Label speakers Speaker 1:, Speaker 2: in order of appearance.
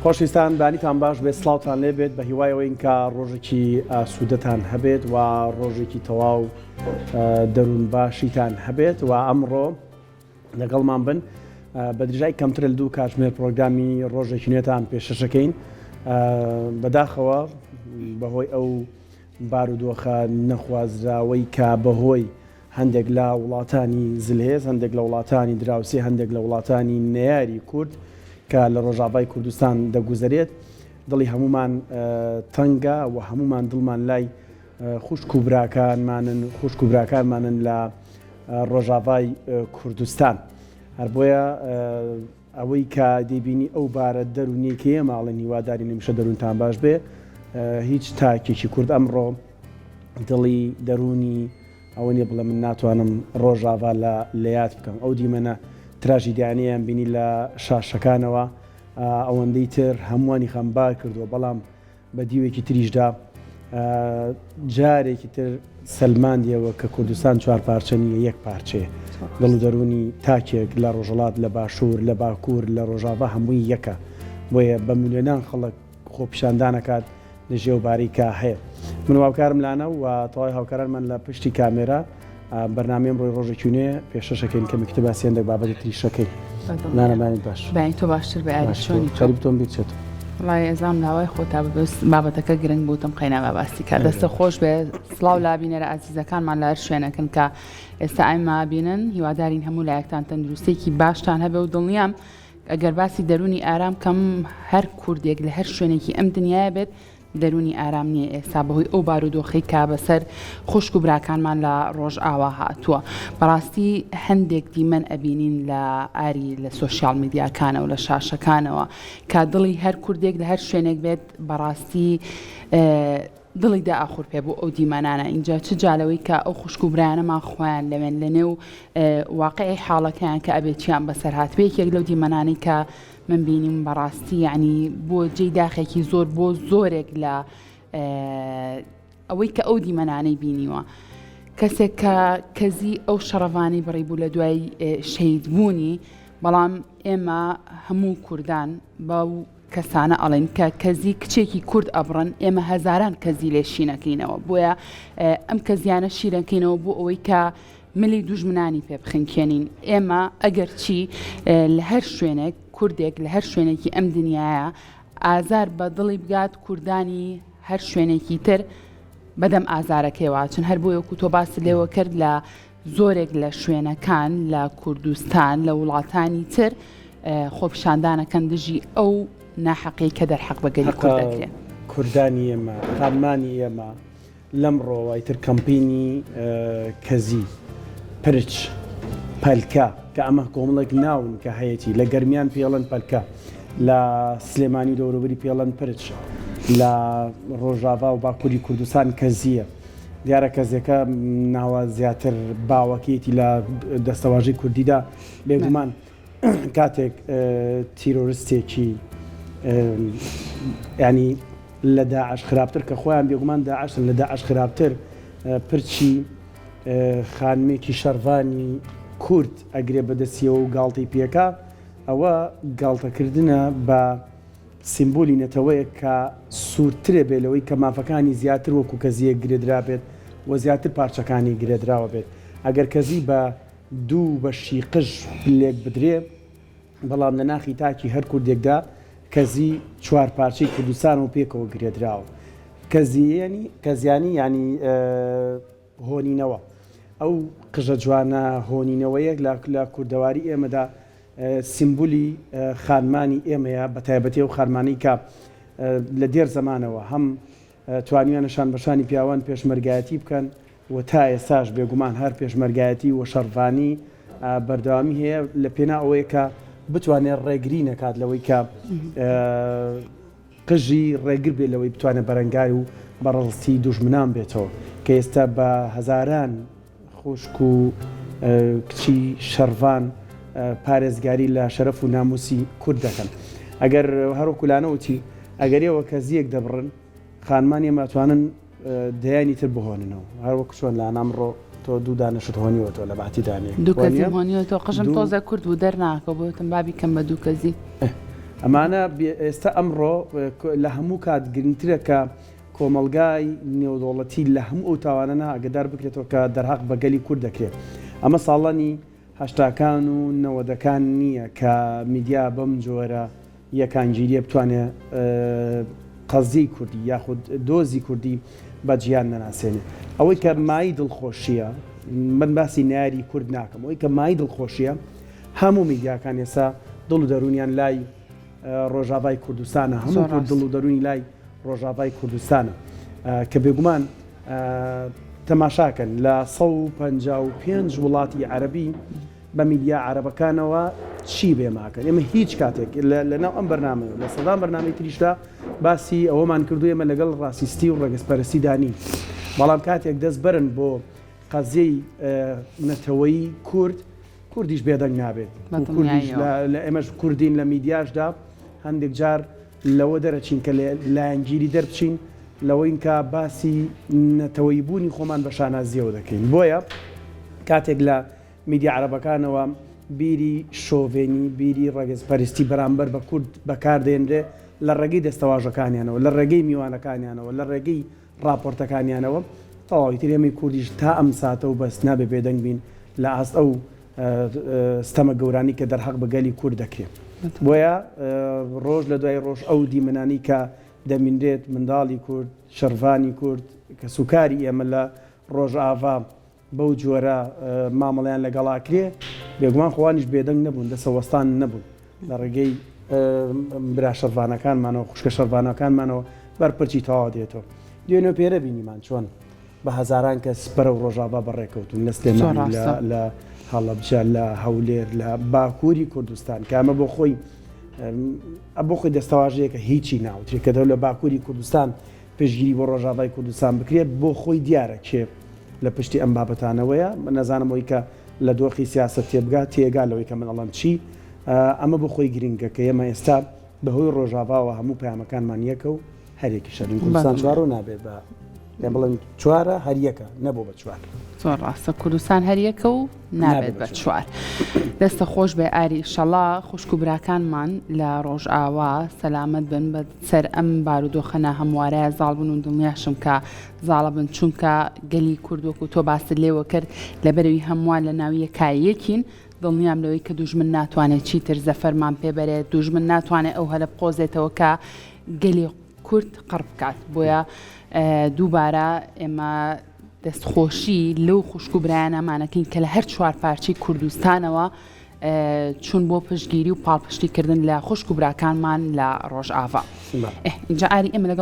Speaker 1: خۆشویستان بانیتان باش بێت سڵاوتان لێ بێت بە هیوایەوە ئینکە ڕۆژێکی ئاسوودەتان هەبێت و ڕۆژێکی تەواو دەروون باشیتان هەبێت و ئەمڕۆ لەگەڵمان بن بە درێژای کەمتر لە 2 کاتژمێر پرۆگرامی ڕۆژێکی نوێتان پێشەشەکەین بەداخەوە بەهۆی ئەو بارودۆخە نەخوازراوەی کە بەهۆی هەندێک لە وڵاتانی زلهێز هەندێک لە وڵاتانی دراوسێ هەندێک لە وڵاتانی نێیاری کورد کە لە ڕۆژاوای کوردستان دەگوزارێت دڵی هەمومان تەنگە و هەمومان دڵمان لای خوشک و براکانمانن لە ڕۆژاوای کوردستان هەر بۆیە ئەوەی کە دەیبینی ئەو بارە دەرونیەکەیە ماڵی هیواداری نمیشە دەروونتان باش بێ هیچ تاکێکی کورد ئەمڕۆ دڵی دەرونی ئەوە نیە بڵێ من ناتوانم ڕۆژاوا لە یاد بکەم ئەو دیمەنە تراژیدیانەیان بینی لە شاشەکانەوە ئەوەندەی تر هەمووانی خەمبار کردووە بەڵام بە دیوێکی تریشدا جارێکی تر سەلماندیەوە کە کوردستان 4 پارچە نیە 1 پارچەیە دڵ و دەرونی تاکێک لە ڕۆژهەڵات لە باشوور لە باکوور لە ڕۆژاوا هەمووی یەکە بۆیە بە میلیۆنان خەڵک خۆپیشاندانەکات لە ژێوباری کە هەیە من هاوکارم لانە و تەواوی هاوکارانمان لە پشتی کامێرا بەرنامەم ڕۆی ڕۆژێکی نوێ پێشەشەکەین کە میکتتەباسیێن دەک بابەتی تریشەکەی نانەمانی باش
Speaker 2: باین تۆ باشتر بە ئاریشۆنی
Speaker 1: چاریبتۆم بیچێت
Speaker 2: وڵای ئێزام لاوای خۆتا بەست بابەتەکە گرنگ بووتم قەینا باباستی کە دەستە خۆش بێ سڵاو لابینەرە ئازیزەکانمان لە هەر شوێنەکەن کە ئێستا ئایما بینن هیوادارین هەموو لایەکتان تەندروستێکی باشتان هەبێ و دڵنیام ئەگەر باسی دەرونی ئارام کەم هەر کوردێک لە هەر شوێنێکی ئەم دنیاە بێت دەرونی ئارام نییە ئێستا بەهۆی ئەو بارودۆخەی کا بەسەر خوشک و براکانمان لە ڕۆژ ئاوا هاتووە بەڕاستی هەندێک دیمەن ئەبینین لە ئاری لە سۆشیال میدیاکانە و لە شاشەکانەوە کا دڵی هەر کوردێک لە هەر شوێنێک بێت بەڕاستی دڵی دا ئاخور پێ بوو ئەو دیمەنانە اینجا چ جالەوەی کە ئەو خوشک و برایانەمان خۆیان لەوێن لە نێو واقعی حاڵەکەیان کە ئەبێتیان بەسەر هاتبێکێک لەو دیمەنانەی کە من بینیم بەڕاستی یعنی بۆ جێی داخێکی زۆر بۆ زۆرێک لە ئەوەی کە ئەو دیمەنانەی بینیوە کەسێک کە کەزی ئەو شەڕەوانی بڕی بوو لە دوای شەیدبوونی بەڵام ئێمە هەموو کوردان بەو کەسانە ئەڵێن کە کەزی کچێکی کورد ئەبڕن ئێمە هەزاران کەزی لێ شینەکەینەوە بۆیە ئەم کەزیانە شیرەکەینەوە بۆ ئەوەی کە ملی دوژمنانی پێ بخینکێنین ئێمە ئەگەر چی لە هەر شوێنێک کوردێک لە هەر شوێنێکی ئەم دنیاە ئازار بە دڵی بگات کوردانی هەر شوێنێکی تر بەدەم ئازارەکەی واچن هەر بۆ یەکو تۆ باسی لێوە کرد لە زۆرێک لە شوێنەکان لە کوردستان لە وڵاتانی تر خۆپیشاندانەکەن دژی ئەو ناحەقی کە دەرحەق بەگەری کورد دەکرێت
Speaker 1: کوردانی ئێمە خانمانی ئێمە لەمڕۆ تر کەمپینی کەزی پرچ پەلکە کە ئەمە کۆمەڵێک ناون کە هەیەی لە گەرمیان پێڵەن پەلکە لە سلێمانی دەوروبەری پێڵەن پرچ لە ڕۆژاوا و باکووری کوردستان کەزیە دیارە کەزەکە ناوە زیاتر باوەکێتی لە دەستەواژەی کوردیدا بێگومان کاتێک تیرۆریستێکی ینی لە داعش خراپتر کە خۆیان بێگومان داعش لە داعش خراپتر پرچی خانمێکی شەڕوانی کورد ئەگرێ بەدەستیەوە و گاڵتەی پێکا ئەوە گاڵتەکردنە بە سیمبۆلی نەتەوەیە کە سوورترێ بێ لەوەی کە مافەکانی زیاتر وەکو کەزیە گرێدرا بێت و زیاتر پارچەکانی گرێدراوە بێت ئەگەر کەزی بە 2 بەشی قژ لێک بدرێ بەڵام لە ناخی تاکی هەر کوردێکدا کەزی 4 پارچەی کوردستان و پێکەوە گرێدراوە کەزیانی ینی هۆنینەوە ئەو قژە جوانە هۆنینەوەیەک لە کوردەواری ئێمەدا سیمبولی خانمانی ئێمەیە بە تایبەتی و خارمانی کە لە دێر زەمانەوە هەم توانیانەشان بەشانی پیاوان پێشمەرگایەتی بکەن و تا ئێستاش بێگومان هەر پێشمەرگایەتی و شەڕوانی بەردەوامی هەیە لە پێنا ئەوەیە کە بتوانێت ڕێگری نەکات لەوەی کە قژی ڕێگر بێت لەوەی بتوانێت بەرەنگای و بەڕڵستی دوژمنان بێتەوە کە ئێستا بە هەزاران خوشک و کچی شەڕوان پارێزگاری لە شەرەف و ناموسی کورد دەکەن ئەگەر هەروکولانەوتی ئەگەریەوە کەزیەک دەبڕن خانمانی ئەمەتوانن دەیانی تر بهۆننەوە هەروەکو چۆن لە نامڕۆ تۆ 2 دانەشت هۆنیوەتەوە لە باتی دانێ
Speaker 2: 2 کەزی هۆنیوەتەوە قژم تۆزە کورد و دەرناکە بۆتم بابی کەم بە 2 کەزی
Speaker 1: ئەمانە ئێستا ئەمڕۆ لە هەموو کات گرنگترە کە کۆمەلگای نێودوڵەتی لە هەموو ئەو تاوانانە ئاگدار بکرێتەوە کە دەرهەق بە گەلی کورد دەکرێت. ئەمە ساڵانی هەشتاکان و نەوەدەکان نییە کە میدیا بەم جۆرە یەکانگیریە بتوانێت قەزی کوردی یاخود دۆزی کوردی بە جیان نەناسێنێت. ئەوەی کە مای دڵخۆشیە، من باسی ناری کورد ناکەم، ئەوەی کە مای دڵخۆشیە هەموو میدیاکان ئێستا دڵ و دەرونیان لای ڕۆژاوای کوردستانە، هەموو کورد دڵ و دەرونی لای ڕۆژاوای کوردستانە کە بێگومان تەماشاکەن لە 155 وڵاتی عەربی بە میدیا عەرەبەکانەوە چی بێماکەن. ئێمە هیچ کاتێک لەناو ئەم بەرنامەیە لە سەدان بەرنامەی تریشدا باسی ئەوەمان کردو ئێمە لەگەڵ ڕاستیستی و ڕێگەسپەرستی دانی، بەڵام کاتێک دەست بەرن بۆ قەزیەی نەتەوەی کوردیش بێدەنگ نابێت. ئێمەش کوردین لە میدیاشدا هەندێک جار لەوە دەرەچین کە لایەنگیری دەربچین لەوەین کە باسی نەتەوەی بوونی خۆمان بە شانازیەوە دەکەین. بۆیە کاتێک لە میدیا عەرەبەکانەوە بیری شۆڤێنی بیری ڕێگەسپەرستی بەرامبەر بە کورد بەکاردێنرێ لە ڕێگەی دەستەواژەکانیانەوە، لە ڕێگەی میوانەکانیانەوە، لە ڕێگەی راپۆرتەکانیانەوە، تەواوی ترێمی کوردیش تا ئەم ساتە و بەست نابێ بێدەنگ بین لە ئاست ئەو ستەمە گەورانی کە دەرهەق بە گەلی کورد دەکرێت. بۆیە ڕۆژ لە دوای ڕۆژ ئەو دیمەنانی کە دەمینرێت منداڵی کورد، شەروانی کورد کە سوکاری ئێمە لە ڕۆژئاوا بەو جۆرە مامەڵیان لەگەڵاکرێ، بێگومان خۆوانیش بێدەنگ نەبوون، دەسەوەستان نەبوون لە ڕێگەی برا شەروانەکانمانەوە، خوشکە شەروانەکانمانەوە بەرپرچی تەواو دێتەوە. دوێنێ پێرە بینیمان چۆن بە هەزاران کەس بەرە و ڕۆژاوا بەڕێکەوتون لە سلێمانی لە هەڵەبجە لە هەولێر لە باکووری کوردستان کە ئەمە بۆ خۆی دەستەواژەیەکە هیچی ناوترێت کە لە باکووری کوردستان پێشگیری بۆ ڕۆژاوای کوردستان بکرێت بۆ خۆی دیارە کێ لە پشتی ئەم بابەتانەوەیە. من نەزانمەوەی کە لە دۆخی سیاست تێگا لەوەی کە من ئەڵەم چی ئەمە بۆ خۆی گرنگە کە ئێمە ئێستا بەهۆی ڕۆژاواوە هەموو پەیامەکانمان یەکە و هەرێکی شەرین کوردستان چوار و نابێت بە بڵێن چوارە هەریەکە نەبوو بە چوار.
Speaker 2: زۆر ڕاستە کوردستان هەریەکە و نابێت بە چوار. دەستە خۆش بێ ئاری شەڵا خوشک و براکانمان لە ڕۆژئاوا سەلامەت بن بە سەر ئەم بارودۆخەنە هەموارەیە زاڵ بوون و دڵنیاشم کە زاڵە بن چونکە گەلی کوردوەک و تۆ باست لێوە کرد لەبەرەوەی هەمووان لە ناوی یەکایەکین. دڵنیام لەوەی کە دوژمن ناتوانێت چیتر زەفەرمان پێبەرێت، دوژمن ناتوانێت ئەو هەلە بقۆزێتەوە کە گەلی کورد قڕ بکات. بۆیە دووبارە ئێمە دەستخۆشی لەو خوشک و برایانەمانەکەین کە لە هەر چوار پارچی کوردستانەوە چون بۆ پشتگیری و پاڵپشتیکردن لە خوشک و براکانمان لە ڕۆژئاوا. اینجا ئاری ئێمە